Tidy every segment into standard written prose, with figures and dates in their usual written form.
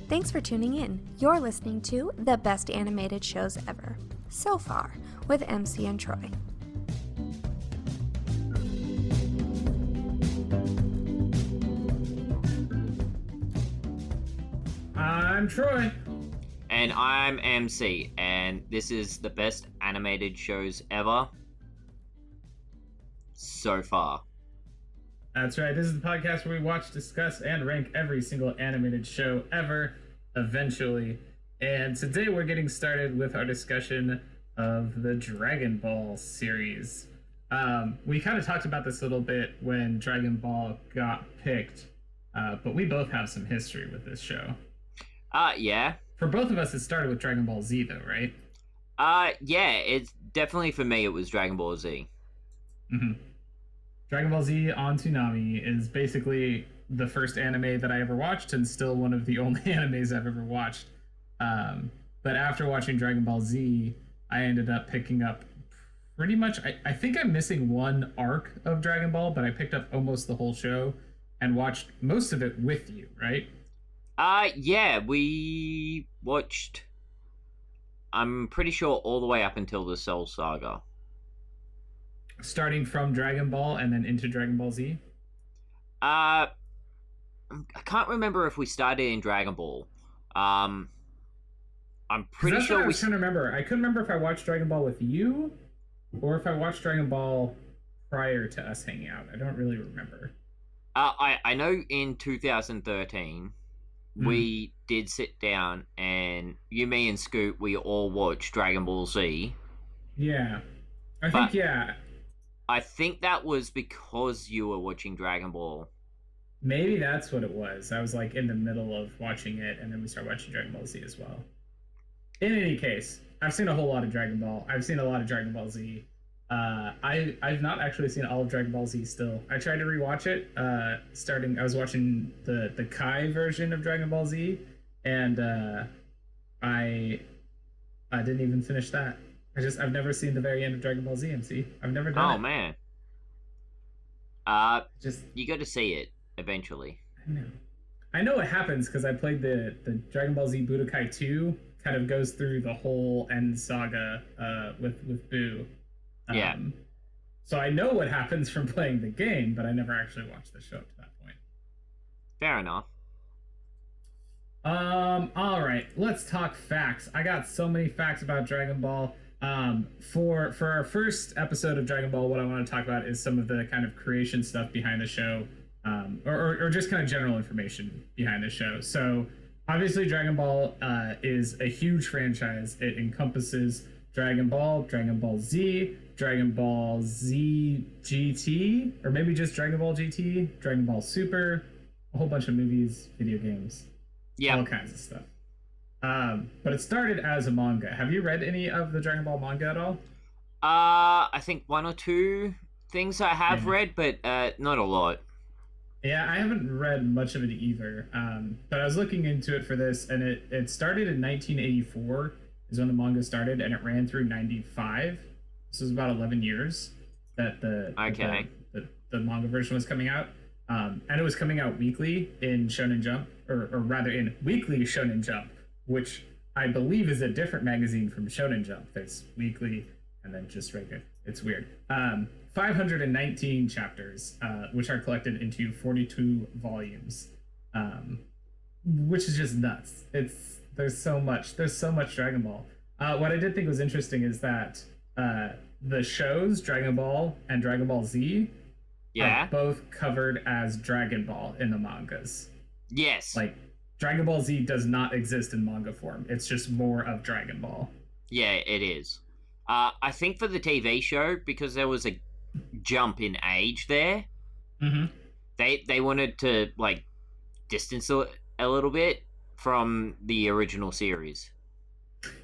Thanks for tuning in. You're listening to the best animated shows ever, so far, with MC and Troy. I'm Troy. And I'm MC, and this is the best animated shows ever so far. That's right. This is the podcast where we watch, discuss, and rank every single animated show ever, eventually. And today we're getting started with our discussion of the Dragon Ball series. We kind of talked about this a little bit when Dragon Ball got picked, but we both have some history with this show. Yeah. For both of us, it started with Dragon Ball Z, though, right? Yeah, it's definitely for me, it was Dragon Ball Z. Mm-hmm. Dragon Ball Z on Toonami is basically the first anime that I ever watched and still one of the only animes I've ever watched. But after watching Dragon Ball Z, I ended up picking up pretty much... I think I'm missing one arc of Dragon Ball, but I picked up almost the whole show and watched most of it with you, right? Yeah, we watched, I'm pretty sure, all the way up until the Cell Saga. Starting from Dragon Ball and then into Dragon Ball Z? I can't remember if we started in Dragon Ball. I'm pretty sure I was trying to remember. I couldn't remember if I watched Dragon Ball with you or if I watched Dragon Ball prior to us hanging out. I don't really remember. I know in 2013... we did sit down and you, me, and Scoot, we all watched Dragon Ball Z. Yeah. I think that was because you were watching Dragon Ball. Maybe that's what it was. I was like in the middle of watching it and then we started watching Dragon Ball Z as well. In any case, I've seen a whole lot of Dragon Ball. I've seen a lot of Dragon Ball Z. I've not actually seen all of Dragon Ball Z still. I tried to rewatch it, I was watching the Kai version of Dragon Ball Z, and I didn't even finish that. I've never seen the very end of Dragon Ball Z, MC. I've never done it. Oh, man. You got to see it, eventually. I know what happens, because I played the Dragon Ball Z Budokai 2, kind of goes through the whole end saga with Buu. Yeah. So I know what happens from playing the game, but I never actually watched the show up to that point. Fair enough. All right, let's talk facts. I got so many facts about Dragon Ball. For our first episode of Dragon Ball, what I want to talk about is some of the kind of creation stuff behind the show, or just kind of general information behind the show. So obviously, Dragon Ball is a huge franchise. It encompasses Dragon Ball Z, Dragon Ball Z GT, or maybe just Dragon Ball GT, Dragon Ball Super, a whole bunch of movies, video games, all kinds of stuff. But it started as a manga. Have you read any of the Dragon Ball manga at all? I think one or two things I have read, but not a lot. Yeah, I haven't read much of it either. But I was looking into it for this, and it started in 1984 is when the manga started, and it ran through 95. This was about 11 years that the manga version was coming out. And it was coming out weekly in Shonen Jump, or rather in Weekly Shonen Jump, which I believe is a different magazine from Shonen Jump. There's weekly and then just regular. It's weird. 519 chapters, which are collected into 42 volumes, which is just nuts. There's so much Dragon Ball. What I did think was interesting is that the shows Dragon Ball and Dragon Ball Z are both covered as Dragon Ball in the mangas. Yes. Like, Dragon Ball Z does not exist in manga form. It's just more of Dragon Ball. Yeah, it is. I think for the TV show, because there was a jump in age there, they wanted to, like, distance it a little bit from the original series.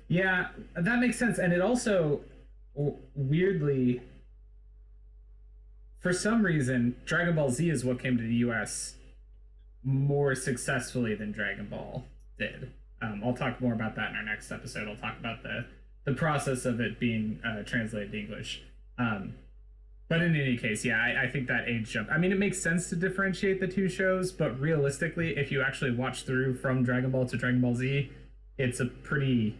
Yeah, that makes sense. And it also, weirdly, for some reason, Dragon Ball Z is what came to the US more successfully than Dragon Ball did. I'll talk more about that in our next episode. I'll talk about the process of it being translated to English. But in any case, yeah, I think that age jump. I mean, it makes sense to differentiate the two shows, but realistically, if you actually watch through from Dragon Ball to Dragon Ball Z, it's a pretty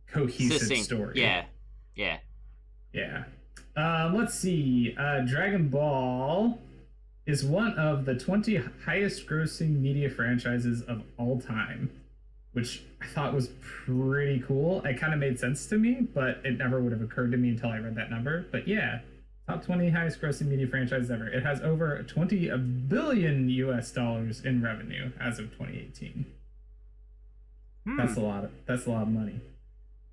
cohesive story. Yeah. Yeah. Let's see. Dragon Ball is one of the 20 highest grossing media franchises of all time, which I thought was pretty cool. It kind of made sense to me, but it never would have occurred to me until I read that number. But yeah, top 20 highest grossing media franchises ever. It has over 20 billion US dollars in revenue as of 2018. That's a lot of money.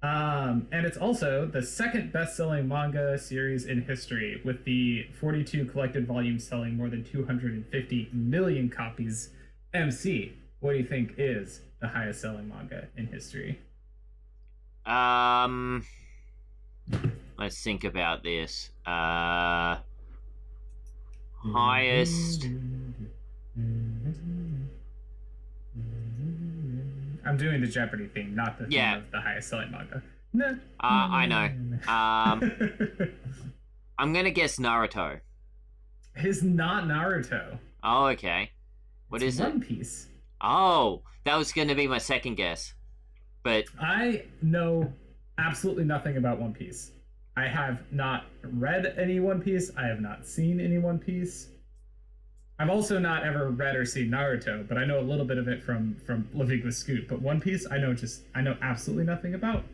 And it's also the second best-selling manga series in history, with the 42 collected volumes selling more than 250 million copies. MC, what do you think is the highest-selling manga in history? Let's think about this. Highest. I'm doing the Jeopardy thing, not the theme of the highest selling manga. No. I know. I'm gonna guess Naruto. It is not Naruto. Oh, okay. What is it? One Piece. Oh, that was gonna be my second guess. But I know absolutely nothing about One Piece. I have not read any One Piece. I have not seen any One Piece. I've also not ever read or seen Naruto, but I know a little bit of it from living with Scoot. But One Piece, I know absolutely nothing about.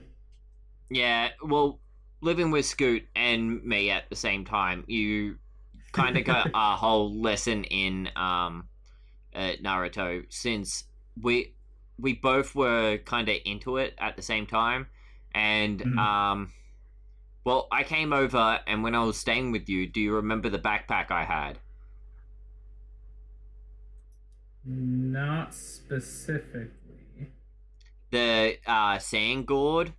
Yeah, well, living with Scoot and me at the same time, you kind of got a whole lesson in Naruto, since we both were kind of into it at the same time, and well, I came over, and when I was staying with you, do you remember the backpack I had? Not specifically. The sand gourd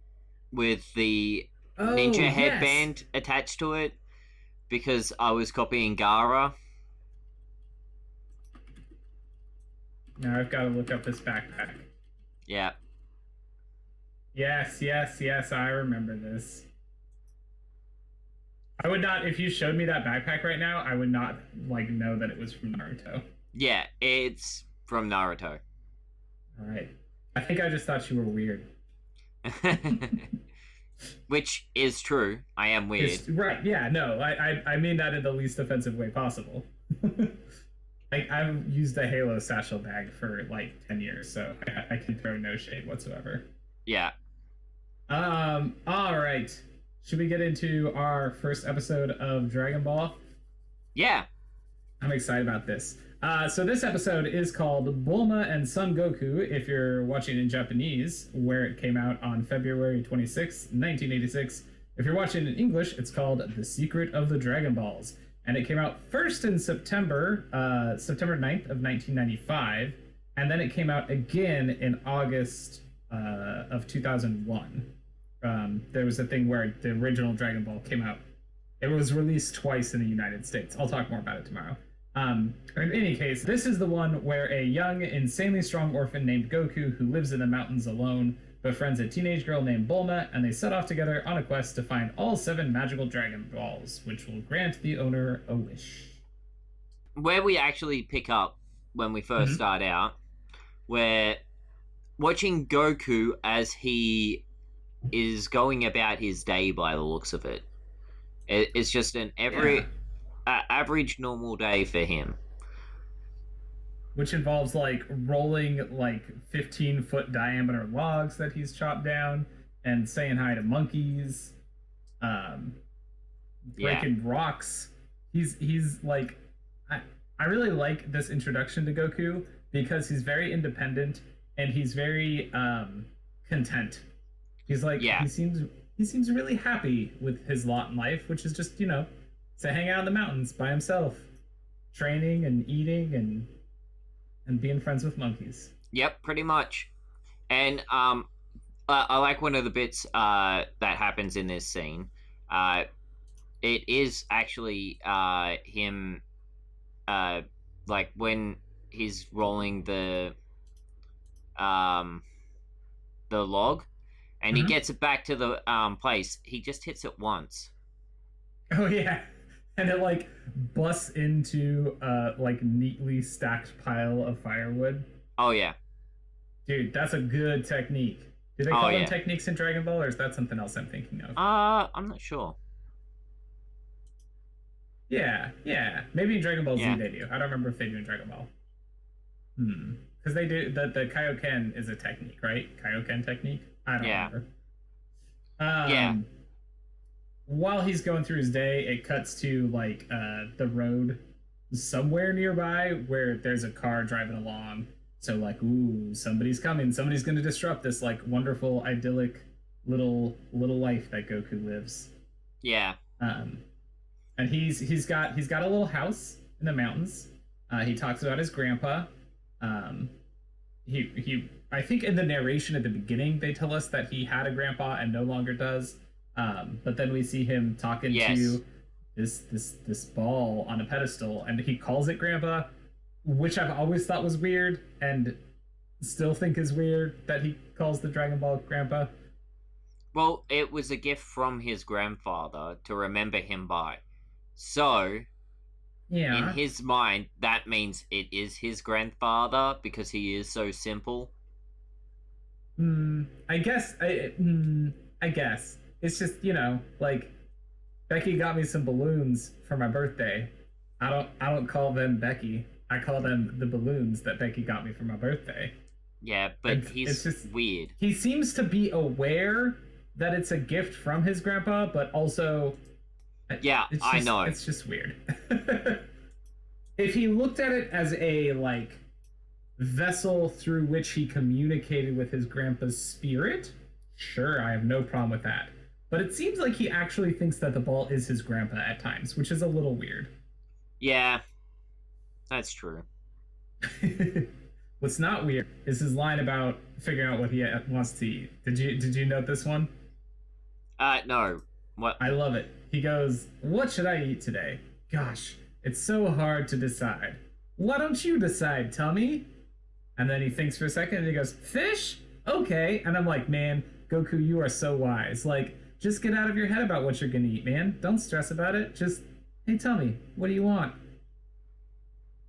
with the ninja headband attached to it, because I was copying Gaara. Now I've got to look up this backpack. Yeah. Yes, I remember this. I would not, if you showed me that backpack right now, I would not know that it was from Naruto. Yeah, it's from Naruto. Alright. I think I just thought you were weird. Which is true. I am weird. Right, yeah, no. I mean that in the least offensive way possible. I've used a Halo satchel bag for 10 years, so I can throw no shade whatsoever. Yeah. Alright. Should we get into our first episode of Dragon Ball? Yeah. I'm excited about this. So this episode is called Bulma and Son Goku, if you're watching in Japanese, where it came out on February 26, 1986. If you're watching in English, it's called The Secret of the Dragon Balls. And it came out first in September 9th of 1995, and then it came out again in August of 2001. There was a thing where the original Dragon Ball came out. It was released twice in the United States. I'll talk more about it tomorrow. In any case, this is the one where a young, insanely strong orphan named Goku, who lives in the mountains alone, befriends a teenage girl named Bulma, and they set off together on a quest to find all 7 magical Dragon Balls, which will grant the owner a wish. Where we actually pick up when we first start out, we're watching Goku as he is going about his day by the looks of it. It's just an average normal day for him. Which involves rolling 15-foot diameter logs that he's chopped down and saying hi to monkeys, breaking rocks. He's I really like this introduction to Goku because he's very independent and he's very content. He's he seems really happy with his lot in life, which is just to hang out in the mountains by himself, training and eating and being friends with monkeys. Yep, pretty much. And I like one of the bits that happens in this scene. It is actually him, when he's rolling the log, and he gets it back to the place. He just hits it once. Oh yeah, and it like busts into like neatly stacked pile of firewood. Oh yeah. Dude, that's a good technique. Do they call them techniques in Dragon Ball, or is that something else I'm thinking of? I'm not sure. Yeah. Maybe in Dragon Ball Z they do. I don't remember if they do in Dragon Ball. Because they do the Kaioken is a technique, right? Kaioken technique. I don't remember. While he's going through his day, it cuts to like the road somewhere nearby where there's a car driving along. So like, ooh, somebody's coming. Somebody's going to disrupt this like wonderful, idyllic little life that Goku lives. Yeah. And he's got a little house in the mountains. He talks about his grandpa. He I think in the narration at the beginning they tell us that he had a grandpa and no longer does. But then we see him talking to this ball on a pedestal, and he calls it grandpa, which I've always thought was weird and still think is weird that he calls the Dragon Ball grandpa. Well, it was a gift from his grandfather to remember him by. So, in his mind, that means it is his grandfather because he is so simple. I guess. It's just, like, Becky got me some balloons for my birthday. I don't call them Becky. I call them the balloons that Becky got me for my birthday. Yeah, but he's just weird. He seems to be aware that it's a gift from his grandpa, but also... Yeah, I know. It's just weird. If he looked at it as a, like, vessel through which he communicated with his grandpa's spirit, sure, I have no problem with that. But it seems like he actually thinks that the ball is his grandpa at times, which is a little weird. Yeah, that's true. What's not weird is his line about figuring out what he wants to eat. Did you note this one? No. What? I love it. He goes, "What should I eat today? Gosh, it's so hard to decide. Why don't you decide, Tummy?" And then he thinks for a second and he goes, "Fish? Okay." And I'm like, man, Goku, you are so wise. Like, just get out of your head about what you're gonna eat, man. Don't stress about it. Just, hey, Tummy, what do you want?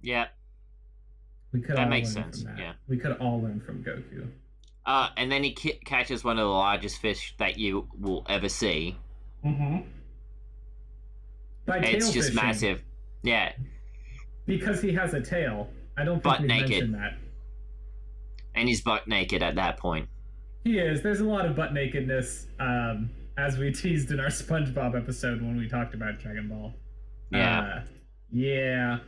Yeah. That makes sense. Yeah. We could all learn from Goku. And then he catches one of the largest fish that you will ever see. Mm-hmm. It's just massive. Yeah. Because he has a tail. I don't think we mentioned that. And he's butt naked at that point. He is. There's a lot of butt nakedness, as we teased in our SpongeBob episode when we talked about Dragon Ball. Yeah. Yeah.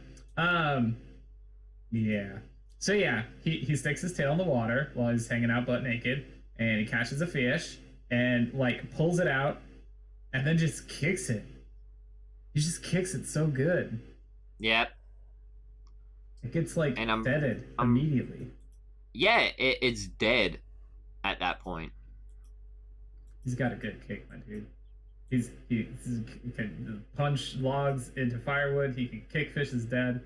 So yeah, he sticks his tail in the water while he's hanging out butt naked, and he catches a fish and like pulls it out, and then just kicks it. He just kicks it so good. Yep. It gets like deaded immediately. Yeah, it's dead at that point. He's got a good kick, my dude. He can punch logs into firewood. He can kick fishes dead.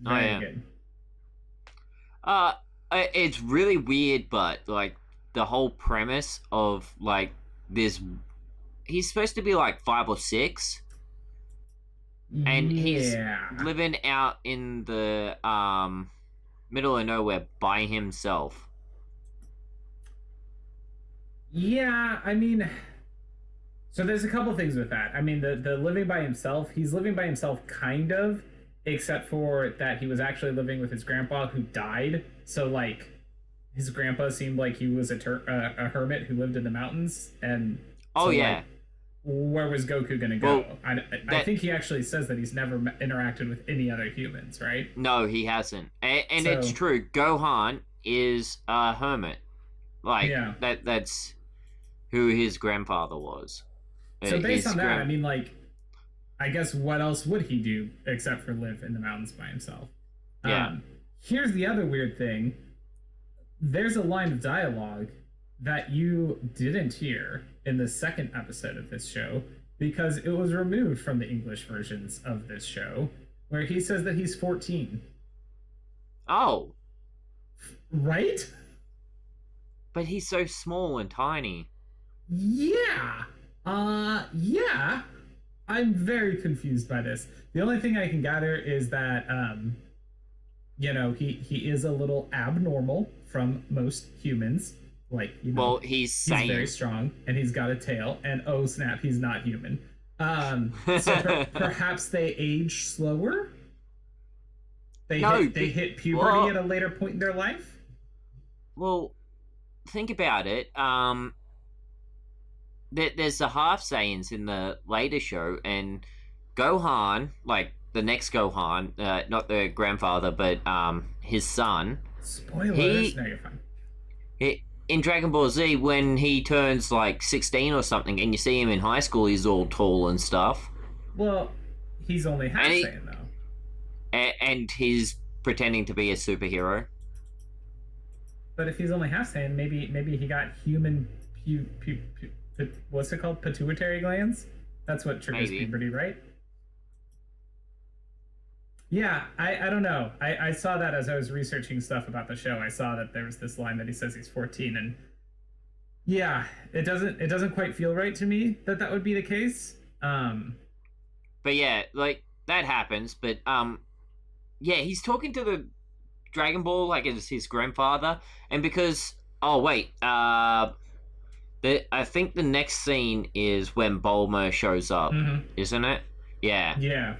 Very good. It's really weird, but like the whole premise of like this, he's supposed to be like 5 or 6, and he's living out in the middle of nowhere by himself. Yeah, I mean, so there's a couple things with that. I mean, the living by himself, he's living by himself kind of, except for that he was actually living with his grandpa who died. So like his grandpa seemed like he was a hermit who lived in the mountains. And like, where was Goku gonna go? Well, I think he actually says that he's never interacted with any other humans, right? No, he hasn't. And so, it's true. Gohan is a hermit. Like that's who his grandfather was. So based on that, I mean, like, I guess what else would he do except for live in the mountains by himself? Yeah. Here's the other weird thing. There's a line of dialogue that you didn't hear in the second episode of this show because it was removed from the English versions of this show, where he says that he's 14. Oh. Right? But he's so small and tiny. Yeah. Yeah. I'm very confused by this. The only thing I can gather is that he is a little abnormal from most humans. Like, well, he's very strong and he's got a tail, and oh snap, he's not human. So perhaps they age slower. They hit puberty at a later point in their life. Well, think about it. There's the half Saiyans in the later show, and Gohan, like the next Gohan, not the grandfather, but his son. Spoilers. No, you're fine. In Dragon Ball Z, when he turns like 16 or something, and you see him in high school, he's all tall and stuff. Well, he's only half Saiyan though. And he's pretending to be a superhero. But if he's only half Saiyan, maybe he got human what's it called? Pituitary glands? That's what triggers puberty, right? Yeah, I don't know. I saw that as I was researching stuff about the show. I saw that there was this line that he says he's 14, and yeah, it doesn't quite feel right to me that would be the case. But yeah, like that happens. But yeah, he's talking to the Dragon Ball like it's his grandfather, and because I think the next scene is when Bulma shows up, isn't it? Yeah. Yeah.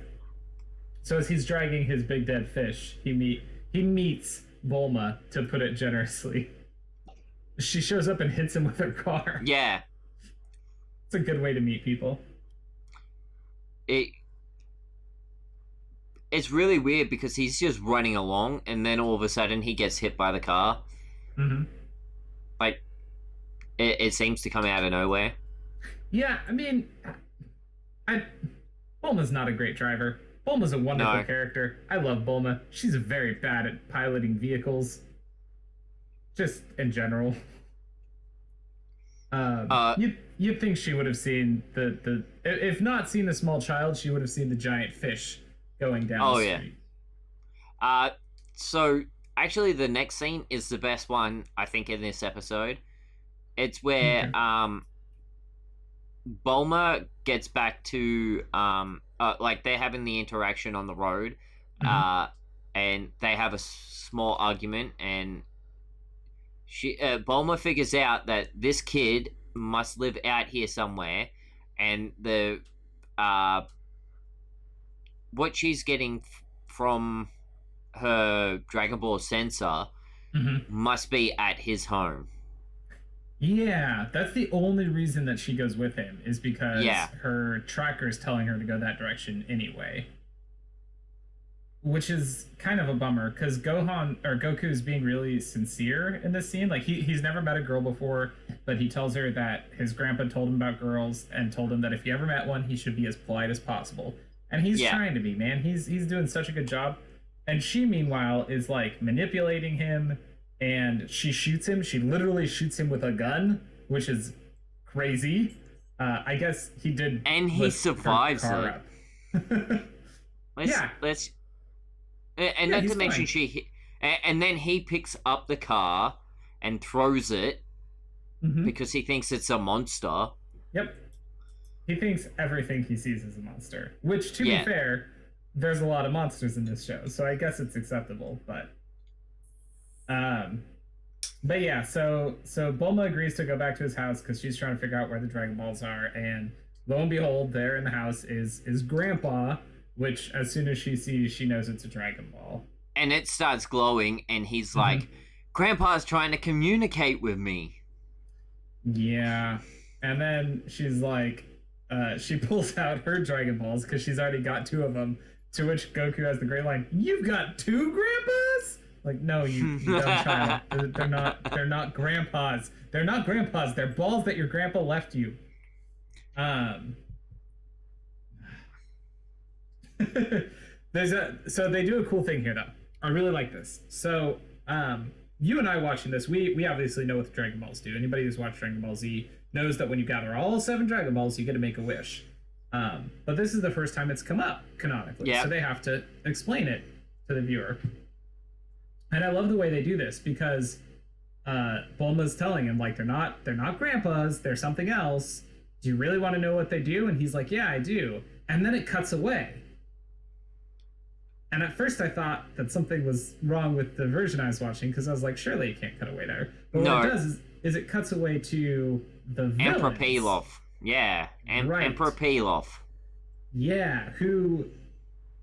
So as he's dragging his big dead fish, he meets Bulma, to put it generously. She shows up and hits him with her car. Yeah. It's a good way to meet people. It's really weird because he's just running along, and then all of a sudden he gets hit by the car. Mm-hmm. Like, it seems to come out of nowhere. Yeah, I mean, Bulma's not a great driver. Bulma's a wonderful character. I love Bulma. She's very bad at piloting vehicles. Just in general. You'd think she would have seen the if not seen the small child, she would have seen the giant fish going down the street. Yeah. So actually the next scene is the best one, I think, in this episode. It's where Bulma gets back to like they're having the interaction on the road, and they have a small argument, and Bulma figures out that this kid must live out here somewhere, and the what she's getting from her Dragon Ball sensor must be at his home. Yeah, that's the only reason that she goes with him, is because her tracker is telling her to go that direction anyway. Which is kind of a bummer, because Goku is being really sincere in this scene. Like, he's never met a girl before, but he tells her that his grandpa told him about girls and told him that if he ever met one, he should be as polite as possible. And he's trying to be, man. He's doing such a good job. And she, meanwhile, is, like, manipulating him, and she shoots him. She literally shoots him with a gun, which is crazy. I guess he did. And he survives it. Let's and not to mention and then he picks up the car and throws it because he thinks it's a monster. Yep. He thinks everything he sees is a monster, which, to be fair, there's a lot of monsters in this show, so I guess it's acceptable. But yeah, so Bulma agrees to go back to his house because she's trying to figure out where the Dragon Balls are, and lo and behold, there in the house is Grandpa, which as soon as she sees, she knows it's a Dragon Ball. And it starts glowing, and he's like, Grandpa's trying to communicate with me. Yeah. And then she's like, she pulls out her Dragon Balls because she's already got 2 of them, to which Goku has the great line, "You've got 2 grandpas?" Like, no, you dumb child. They're not grandpas. They're not grandpas. They're balls that your grandpa left you. So they do a cool thing here, though. I really like this. So you and I watching this, we obviously know what the Dragon Balls do. Anybody who's watched Dragon Ball Z knows that when you gather all 7 Dragon Balls, you get to make a wish. But this is the first time it's come up canonically, so they have to explain it to the viewer. And I love the way they do this, because Bulma's telling him, like, they're not grandpas, they're something else. do you really want to know what they do? And he's like, yeah, I do. And then it cuts away. And at first I thought that something was wrong with the version I was watching, because I was like, surely it can't cut away there. But what it does is it cuts away to the villains. Emperor Pilaf. Yeah, right. Emperor Pilaf. Yeah, who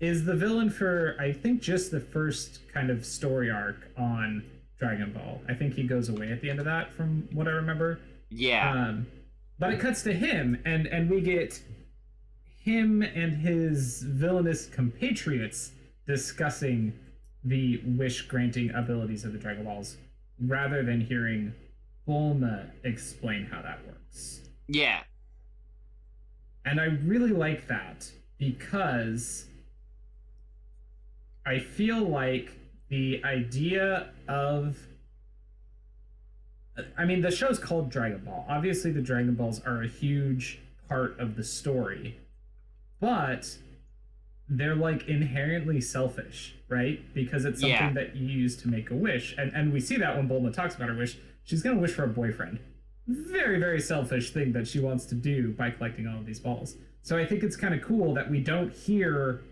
is the villain for, I think, just the first kind of story arc on Dragon Ball. I think he goes away at the end of that, from what I remember. Yeah. But it cuts to him, and we get him and his villainous compatriots discussing the wish-granting abilities of the Dragon Balls, rather than hearing Bulma explain how that works. Yeah. And I really like that, because I feel like the idea of... I mean, the show's called Dragon Ball. Obviously, the Dragon Balls are a huge part of the story, but they're, like, inherently selfish, right? Because it's something that you use to make a wish. And we see that when Bulma talks about her wish. She's going to wish for a boyfriend. Very, very selfish thing that she wants to do by collecting all of these balls. So I think it's kind of cool that we don't hear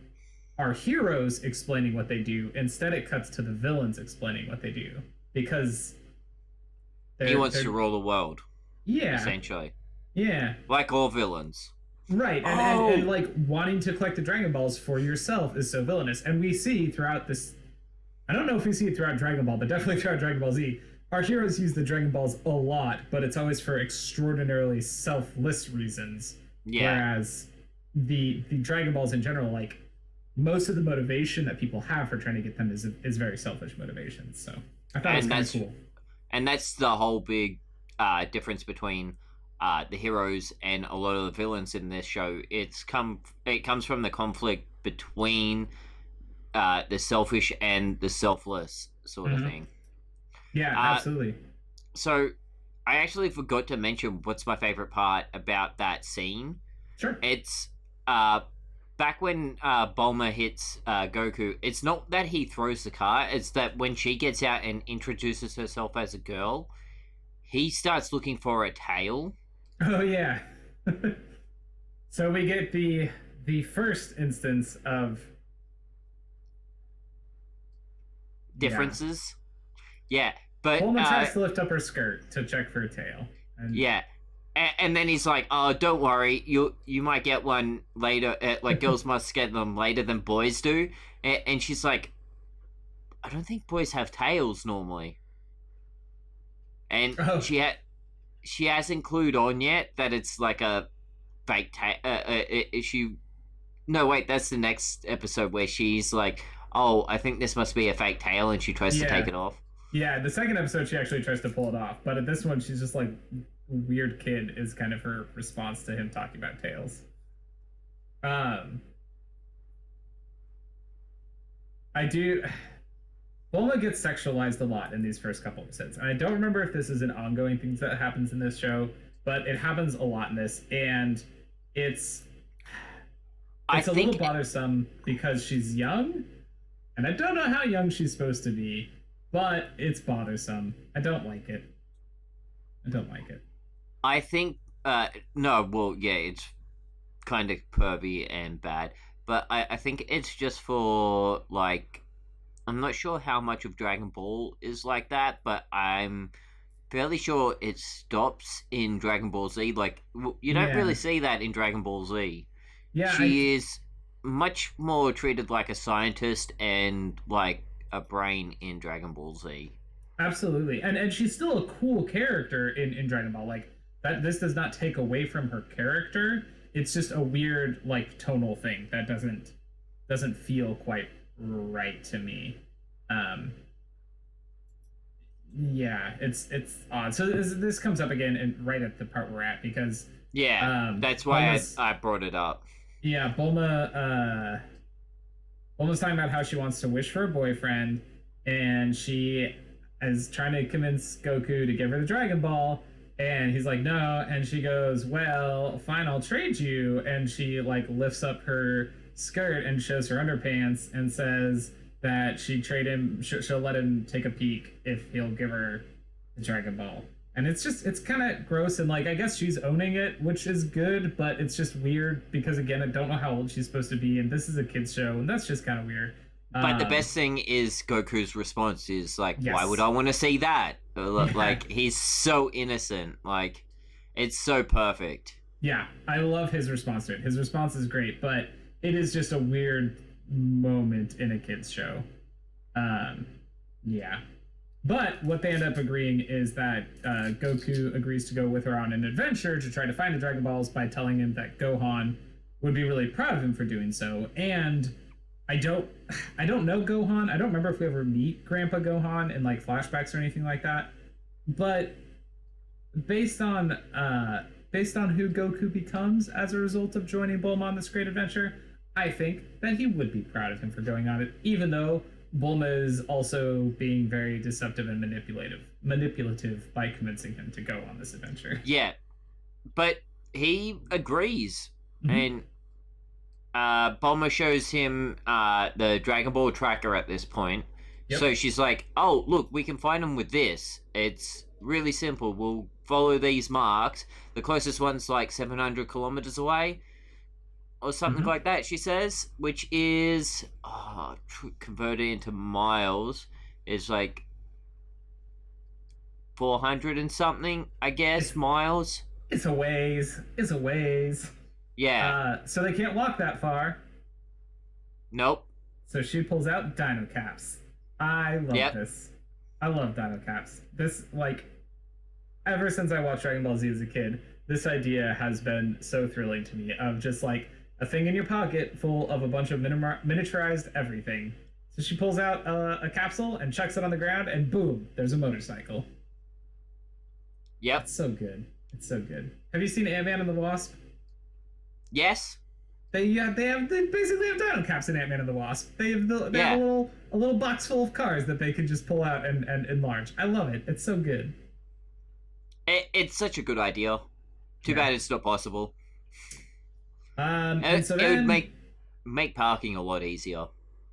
our heroes explaining what they do. Instead, it cuts to the villains explaining what they do. Because... he wants to rule the world. Yeah. Essentially. Yeah. Like all villains. Right, and like wanting to collect the Dragon Balls for yourself is so villainous. And we see throughout this, I don't know if we see it throughout Dragon Ball, but definitely throughout Dragon Ball Z, our heroes use the Dragon Balls a lot, but it's always for extraordinarily selfless reasons. Yeah. Whereas the Dragon Balls in general, like, most of the motivation that people have for trying to get them is very selfish motivation. So I thought it was kind of cool. And that's the whole big difference between the heroes and a lot of the villains in this show. It comes from the conflict between the selfish and the selfless sort of thing. Yeah, absolutely. So I actually forgot to mention what's my favorite part about that scene. Sure. It's back when Bulma hits Goku, it's not that he throws the car, it's that when she gets out and introduces herself as a girl, he starts looking for a tail. Oh, yeah. So we get the first instance of... differences. Yeah, but... Bulma tries to lift up her skirt to check for a tail. And... yeah. And then he's like, "Oh, don't worry, you might get one later. Like, girls must get them later than boys do." And she's like, "I don't think boys have tails normally." And she hasn't clued on yet that it's like a fake tail. No, wait, that's the next episode where she's like, "Oh, I think this must be a fake tail," and she tries to take it off. Yeah, the second episode she actually tries to pull it off, but at this one she's just like, weird kid is kind of her response to him talking about tails. Bulma gets sexualized a lot in these first couple episodes, and I don't remember if this is an ongoing thing that happens in this show, but it happens a lot in this, and it's a little bothersome because she's young, and I don't know how young she's supposed to be, but it's bothersome. I don't like it. I think, it's kind of pervy and bad, but I think it's just for, like, I'm not sure how much of Dragon Ball is like that, but I'm fairly sure it stops in Dragon Ball Z. Like, you don't really see that in Dragon Ball Z. Yeah, she is much more treated like a scientist and, like, a brain in Dragon Ball Z. Absolutely, and she's still a cool character in Dragon Ball. Like, that, this does not take away from her character. It's just a weird, like, tonal thing that doesn't feel quite right to me. Yeah, it's odd. So this comes up again and right at the part we're at, because that's why I brought it up. Yeah, Bulma's talking about how she wants to wish for a boyfriend, and she is trying to convince Goku to give her the Dragon Ball, and he's like, no, and she goes, well, fine, I'll trade you, and she, like, lifts up her skirt and shows her underpants and says that she'll let him take a peek if he'll give her the Dragon Ball. And it's kind of gross, and like I guess she's owning it, which is good, but it's just weird because again I don't know how old she's supposed to be, and this is a kids show, and that's just kind of weird. But the best thing is Goku's response is like, Yes. why would I want to see that? Like, he's so innocent. Like, it's so perfect. Yeah, I love his response to it. His response is great, but it is just a weird moment in a kids show. Yeah. But what they end up agreeing is that Goku agrees to go with her on an adventure to try to find the Dragon Balls by telling him that Gohan would be really proud of him for doing so. And I don't know Gohan. I don't remember if we ever meet Grandpa Gohan in like flashbacks or anything like that. But based on who Goku becomes as a result of joining Bulma on this great adventure, I think that he would be proud of him for going on it, even though Bulma is also being very deceptive and manipulative by convincing him to go on this adventure. Yeah, but he agrees, and Bulma shows him the Dragon Ball tracker at this point. Yep. So she's like, "Oh, look, we can find him with this. It's really simple. We'll follow these marks. The closest one's like 700 kilometers away." Or something like that, she says, which is converted into miles is like 400 and something, I guess, miles. It's a ways. Yeah. So they can't walk that far. Nope. So she pulls out dino caps. I love this. I love dino caps. This, like, ever since I watched Dragon Ball Z as a kid, this idea has been so thrilling to me of just like a thing in your pocket full of a bunch of miniaturized everything. So she pulls out a capsule and chucks it on the ground, and boom, there's a motorcycle. Yep. It's so good. It's so good. Have you seen Ant-Man and the Wasp? Yes. They basically have dino caps in Ant-Man and the Wasp. They have a little box full of cars that they can just pull out and enlarge. I love it. It's so good. It's such a good idea. Too bad it's not possible. And so then, it would make parking a lot easier. Oh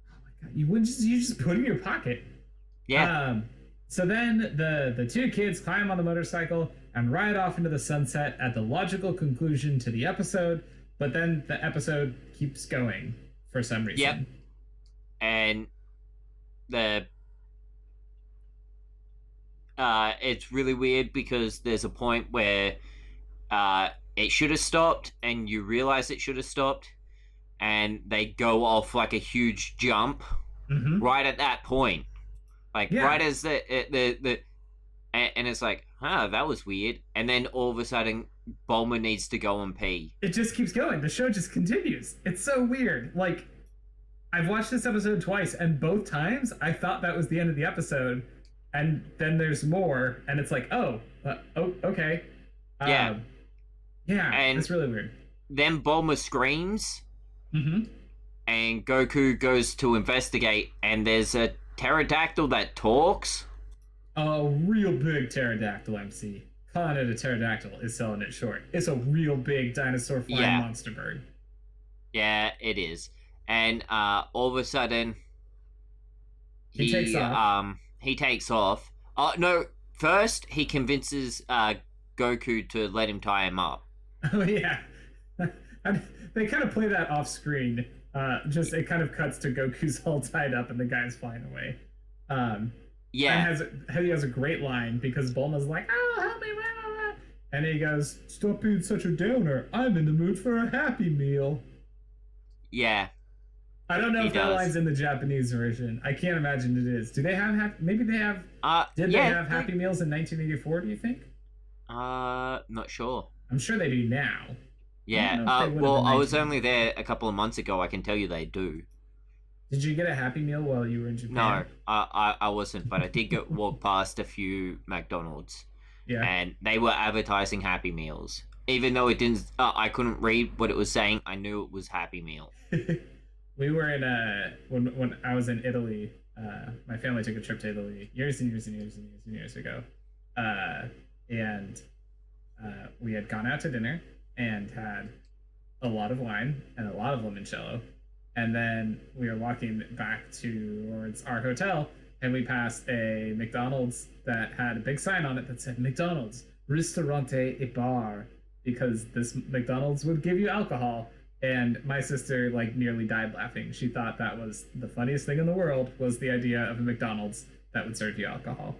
my god! You just put it in your pocket. Yeah. So then the two kids climb on the motorcycle and ride off into the sunset at the logical conclusion to the episode. But then the episode keeps going for some reason. Yep. And it's really weird because there's a point where it should have stopped, and you realize it should have stopped, and they go off like a huge jump right at that point, like right as the and it's like, that was weird, and then all of a sudden Bulma needs to go and pee. It just keeps going. The show just continues. It's so weird. Like, I've watched this episode twice, and both times I thought that was the end of the episode, and then there's more, and it's like, okay. Yeah, and it's really weird. Then Bulma screams, and Goku goes to investigate, and there's a pterodactyl that talks. A real big pterodactyl, MC. Calling it a pterodactyl is selling it short. It's a real big dinosaur flying monster bird. Yeah, it is. And all of a sudden, he takes off. He takes off. No, first he convinces Goku to let him tie him up. Oh yeah, they kind of play that off screen. Just it kind of cuts to Goku's all tied up and the guy's flying away. Yeah, and he has a great line because Bulma's like, "Oh, help me!" And he goes, "Stop being such a downer. I'm in the mood for a Happy Meal." Yeah. I don't know if that line's in the Japanese version. I can't imagine it is. Do they have maybe they have? Did they have Happy Meals in 1984? Do you think? Not sure. I'm sure they do now. Yeah. Well, I was only there a couple of months ago. I can tell you they do. Did you get a Happy Meal while you were in Japan? No, I wasn't, but I did walk past a few McDonald's. Yeah. And they were advertising Happy Meals. Even though it didn't, I couldn't read what it was saying, I knew it was Happy Meal. We were in when I was in Italy, my family took a trip to Italy years and years ago. And we had gone out to dinner and had a lot of wine and a lot of limoncello. And then we were walking back towards our hotel, and we passed a McDonald's that had a big sign on it that said McDonald's Ristorante e Bar, because this McDonald's would give you alcohol. And my sister like nearly died laughing. She thought that was the funniest thing in the world, was the idea of a McDonald's that would serve you alcohol.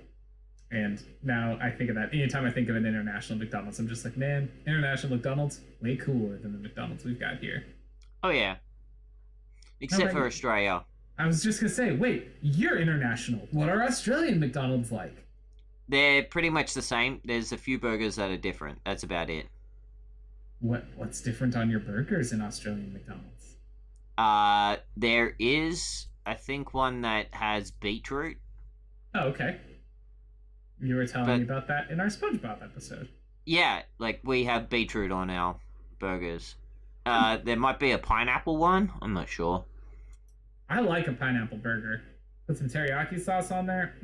And now I think of that. Anytime I think of an international McDonald's, I'm just like, man, international McDonald's, way cooler than the McDonald's we've got here. Oh, yeah. Except for Australia. I was just going to say, wait, you're international. What are Australian McDonald's like? They're pretty much the same. There's a few burgers that are different. That's about it. What's different on your burgers in Australian McDonald's? There is, I think, one that has beetroot. Oh, okay. You were telling me about that in our SpongeBob episode. Yeah, like we have beetroot on our burgers. There might be a pineapple one. I'm not sure. I like a pineapple burger. Put some teriyaki sauce on there.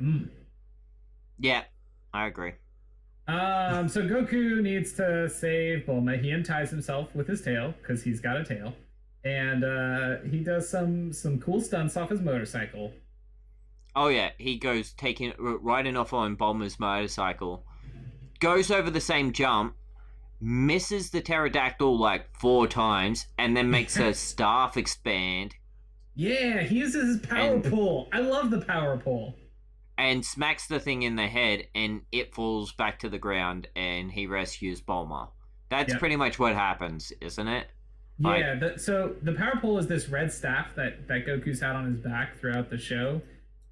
Yeah, I agree. So Goku needs to save Bulma. He unties himself with his tail, because he's got a tail. And he does some cool stunts off his motorcycle. Oh yeah, he goes riding off on Bulma's motorcycle. Goes over the same jump, misses the pterodactyl like 4 times, and then makes her staff expand. Yeah, he uses his power pull. I love the power pull. And smacks the thing in the head, and it falls back to the ground, and he rescues Bulma. That's pretty much what happens, isn't it? Yeah, so the power pole is this red staff that Goku's had on his back throughout the show,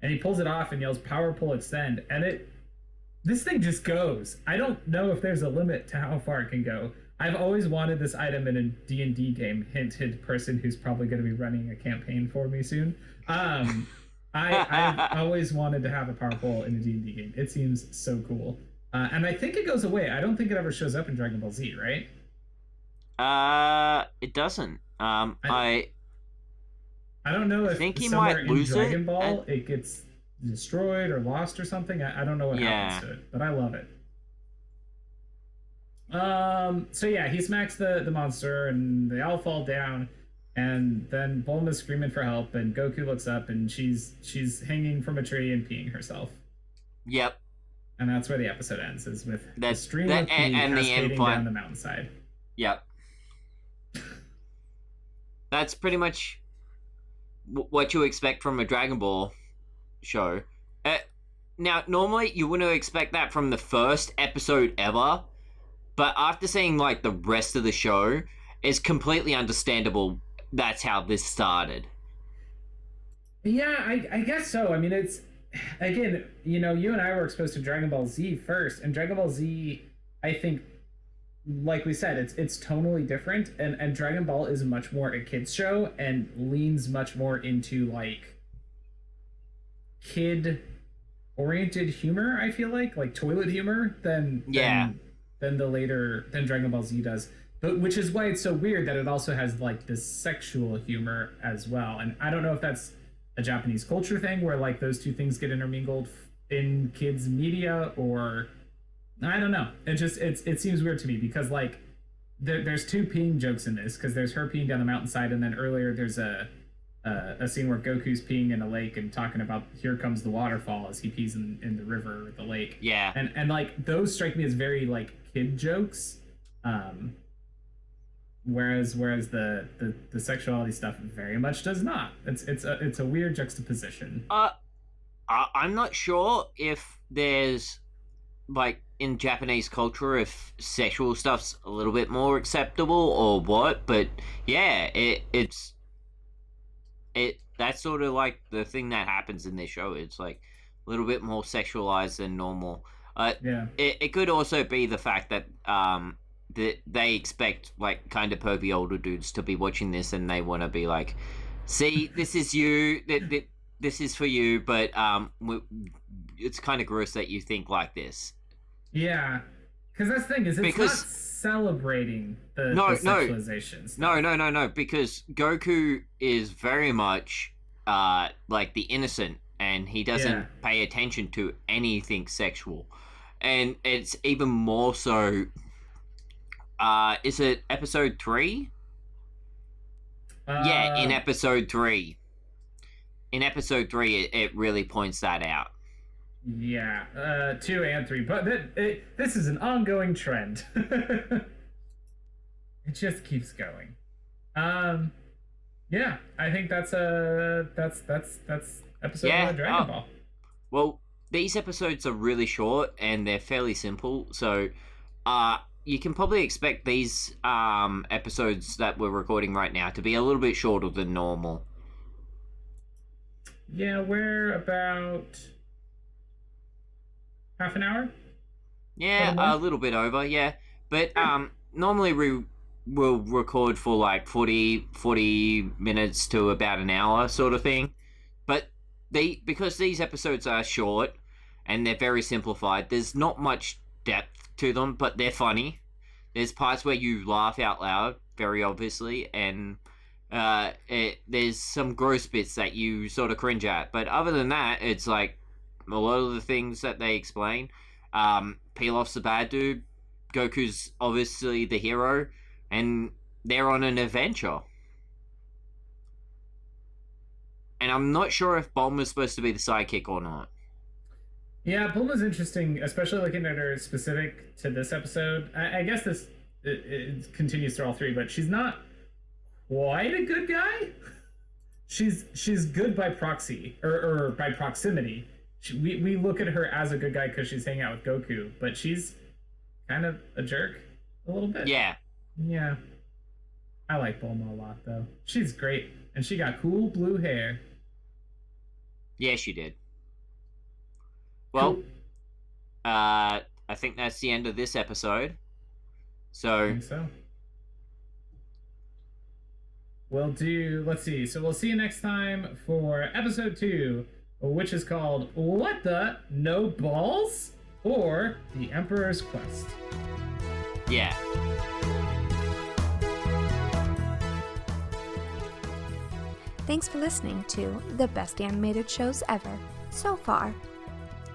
and he pulls it off and yells, "Power pull extend," and this thing just goes. I don't know if there's a limit to how far it can go. I've always wanted this item in a D&D game, hinted person who's probably going to be running a campaign for me soon. I've always wanted to have a power pole in a D&D game. It seems so cool. And I think it goes away. I don't think it ever shows up in Dragon Ball Z, right? It doesn't. I don't know if think he somewhere might lose in Dragon Ball it gets destroyed or lost or something. I don't know what happens to it, but I love it. So yeah, he smacks the monster and they all fall down, and then Bulma's screaming for help, and Goku looks up and she's hanging from a tree and peeing herself. Yep. And that's where the episode ends, is with the stream of pee cascading down the mountainside. Yep. That's pretty much what you expect from a Dragon Ball show. Now, normally you wouldn't expect that from the first episode ever, but after seeing like the rest of the show, it's completely understandable that's how this started. Yeah, I guess so. I mean, it's, again, you and I were exposed to Dragon Ball Z first, and Dragon Ball Z, I think, like we said, it's tonally different, and Dragon Ball is much more a kid's show and leans much more into like kid oriented humor, I feel like toilet humor than Dragon Ball Z does. But which is why it's so weird that it also has like this sexual humor as well. And I don't know if that's a Japanese culture thing where like those two things get intermingled in kids media, or I don't know. It seems weird to me, because like there's 2 peeing jokes in this, because there's her peeing down the mountainside, and then earlier there's a scene where Goku's peeing in a lake and talking about here comes the waterfall as he pees in the river or the lake. Yeah. And like those strike me as very like kid jokes. Whereas the sexuality stuff very much does not. It's a weird juxtaposition. I'm not sure if there's like in Japanese culture if sexual stuff's a little bit more acceptable or what, but yeah, it's that's sort of like the thing that happens in this show. It's like a little bit more sexualized than normal. It could also be the fact that that they expect like kind of pervy older dudes to be watching this, and they want to be like, see, this is you, this is for you, but it's kind of gross that you think like this. Yeah, because that's the thing, is it's not celebrating the sexualizations. No, because Goku is very much like the innocent, and he doesn't pay attention to anything sexual, and it's even more so. Is it episode 3? Yeah, in episode 3. in episode 3, it really points that out. Yeah, 2 and 3, but this is an ongoing trend. It just keeps going. Yeah, I think that's episode 1 of Dragon Ball. Well, these episodes are really short and they're fairly simple, so you can probably expect these episodes that we're recording right now to be a little bit shorter than normal. Yeah, we're about half an hour? Yeah, a little bit over, yeah. But normally we will record for like 40 minutes to about an hour sort of thing. But because these episodes are short and they're very simplified, there's not much depth to them, but they're funny. There's parts where you laugh out loud, very obviously, and there's some gross bits that you sort of cringe at. But other than that, it's like a lot of the things that they explain. Pilaf's the bad dude, Goku's obviously the hero, and they're on an adventure. And I'm not sure if Bulma's supposed to be the sidekick or not. Yeah, Bulma's interesting, especially looking at her specific to this episode. I guess it continues through all 3, but she's not quite a good guy. She's good by proxy, or by proximity. We look at her as a good guy because she's hanging out with Goku, but she's kind of a jerk a little bit. Yeah. Yeah. I like Bulma a lot, though. She's great, and she got cool blue hair. Yeah, she did. Well, Cool. I think that's the end of this episode. I think so. Let's see. So we'll see you next time for episode 2, which is called What the No Balls? Or The Emperor's Quest. Yeah. Thanks for listening to the best animated shows ever, so far.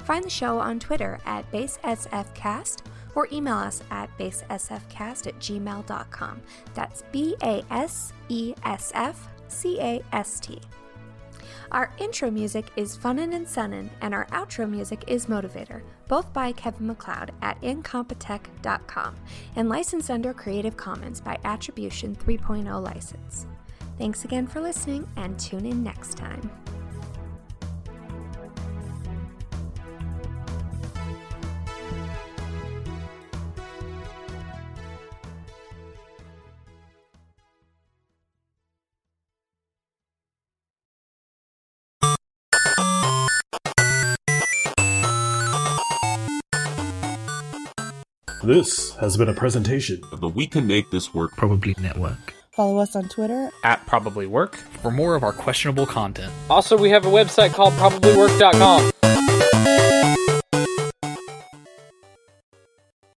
Find the show on Twitter at BaseSFcast or email us at basesfcast@gmail.com. That's BASESFCAST. Our intro music is Funnin' and Sunnin', and our outro music is Motivator, both by Kevin MacLeod at incompetech.com, and licensed under Creative Commons by Attribution 3.0 license. Thanks again for listening, and tune in next time. This has been a presentation of the We Can Make This Work Probably Network. Follow us on Twitter @ProbablyWork for more of our questionable content. Also, we have a website called probablywork.com.